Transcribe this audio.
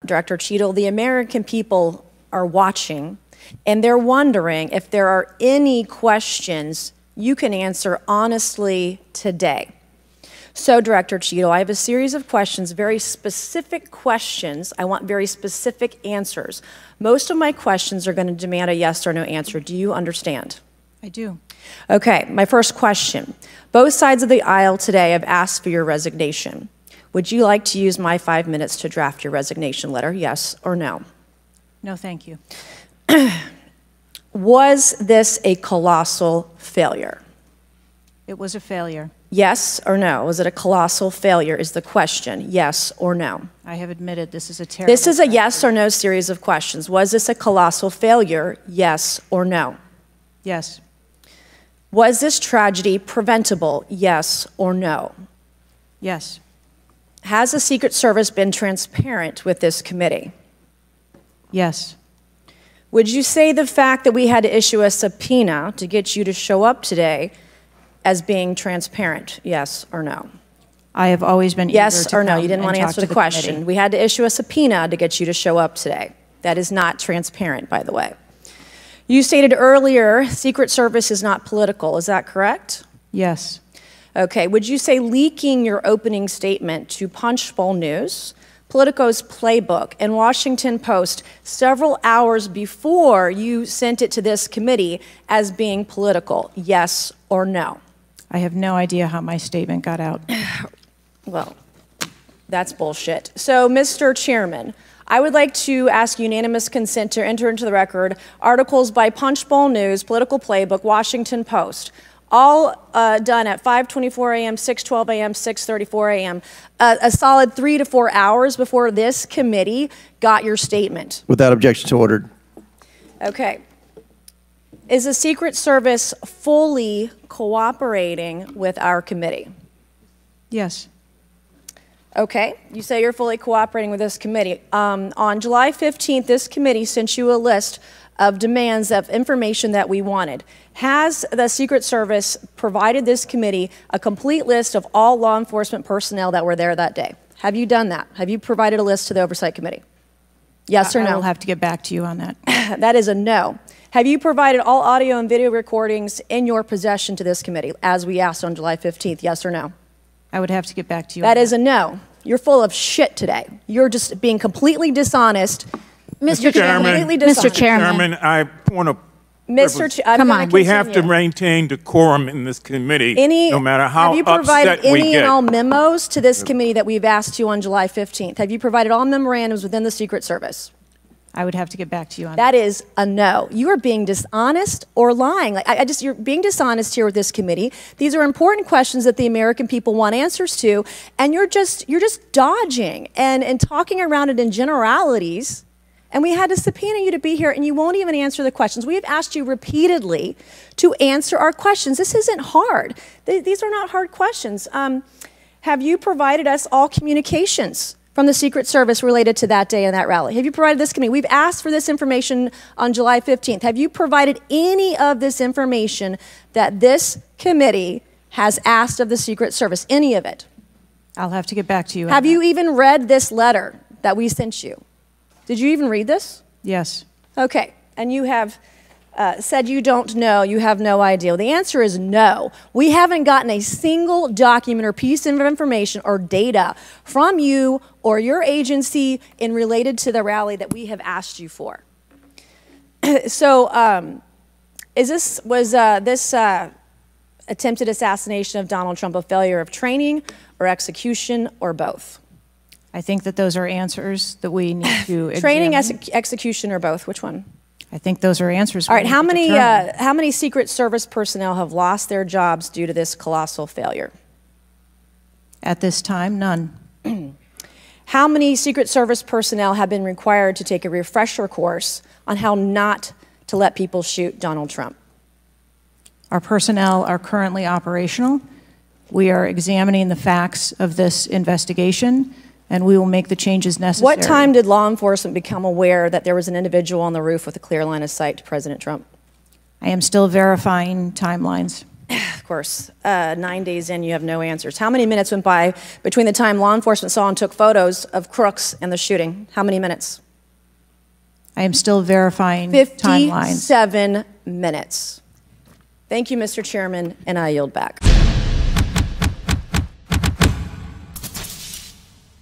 Director Cheatle, the American people are watching, and they're wondering if there are any questions you can answer honestly today. So, Director Cheatle, I have a series of questions, very specific questions. I want very specific answers. Most of my questions are going to demand a yes or no answer. Do you understand? I do. Okay, my first question. Both sides of the aisle today have asked for your resignation. Would you like to use my 5 minutes to draft your resignation letter, yes or no? No, thank you. Was this a colossal failure? It was a failure. Yes or no? Was it a colossal failure is the question, yes or no? I have admitted this is a terrible This is a yes or no series of questions. Was this a colossal failure, yes or no? Yes. Was this tragedy preventable, yes or no? Yes. Has the Secret Service been transparent with this committee? Yes. Would you say the fact that we had to issue a subpoena to get you to show up today as being transparent, yes or no? I have always been yes or no. You didn't want to answer the question. We had to issue a subpoena to get you to show up today. That is not transparent, by the way. You stated earlier, Secret Service is not political. Is that correct? Yes. Okay. Would you say leaking your opening statement to Punchbowl News, Politico's Playbook, and Washington Post several hours before you sent it to this committee as being political, yes or no? I have no idea how my statement got out. Well, that's bullshit. So, Mr. Chairman, I would like to ask unanimous consent to enter into the record articles by Punchbowl News, Political Playbook, Washington Post, all done at 5:24 a.m., 6:12 a.m., 6:34 a.m., a solid 3 to 4 hours before this committee got your statement. Without objection, so ordered. Okay. Is the Secret Service fully cooperating with our committee? Yes. Okay, you say you're fully cooperating with this committee. On July 15th, this committee sent you a list of demands of information that we wanted. Has the Secret Service provided this committee a complete list of all law enforcement personnel that were there that day? Have you done that? Have you provided a list to the Oversight Committee? Yes or no? I will have to get back to you on that. That is a no. Have you provided all audio and video recordings in your possession to this committee, as we asked on July 15th, yes or no? I would have to get back to you. That is a no. You're full of shit today. You're just being completely dishonest. Mr. Chairman, Mr. Chairman, I want to. Come on. We have to maintain decorum in this committee, no matter how upset we get. Have you provided any and all memos to this committee that we've asked you on July 15th? Have you provided all memorandums within the Secret Service? I would have to get back to you on that. That is a no. You are being dishonest or lying. Like you're being dishonest here with this committee. These are important questions that the American people want answers to, and you're just dodging and talking around it in generalities. And we had to subpoena you to be here, and you won't even answer the questions. We have asked you repeatedly to answer our questions. This isn't hard. These are not hard questions. Have you provided us all communications from the Secret Service related to that day and that rally? Have you provided this committee? We've asked for this information on July 15th. Have you provided any of this information that this committee has asked of the Secret Service? Any of it? I'll have to get back to you. Have you even read this letter that we sent you? Did you even read this? Yes. Okay. And you have said you don't know, you have no idea. Well, the answer is no. We haven't gotten a single document or piece of information or data from you or your agency in related to the rally that we have asked you for. So was this attempted assassination of Donald Trump a failure of training or execution or both? I think that those are answers that we need to examine. Training, execution, or both? Which one? I think those are answers. All right. How many Secret Service personnel have lost their jobs due to this colossal failure? At this time, none. How many Secret Service personnel have been required to take a refresher course on how not to let people shoot Donald Trump? Our personnel are currently operational. We are examining the facts of this investigation, and we will make the changes necessary. What time did law enforcement become aware that there was an individual on the roof with a clear line of sight to President Trump? I am still verifying timelines. Of course, 9 days in, you have no answers. How many minutes went by between the time law enforcement saw and took photos of crooks and the shooting? How many minutes? I am still verifying timelines. 57 minutes. Thank you, Mr. Chairman, and I yield back.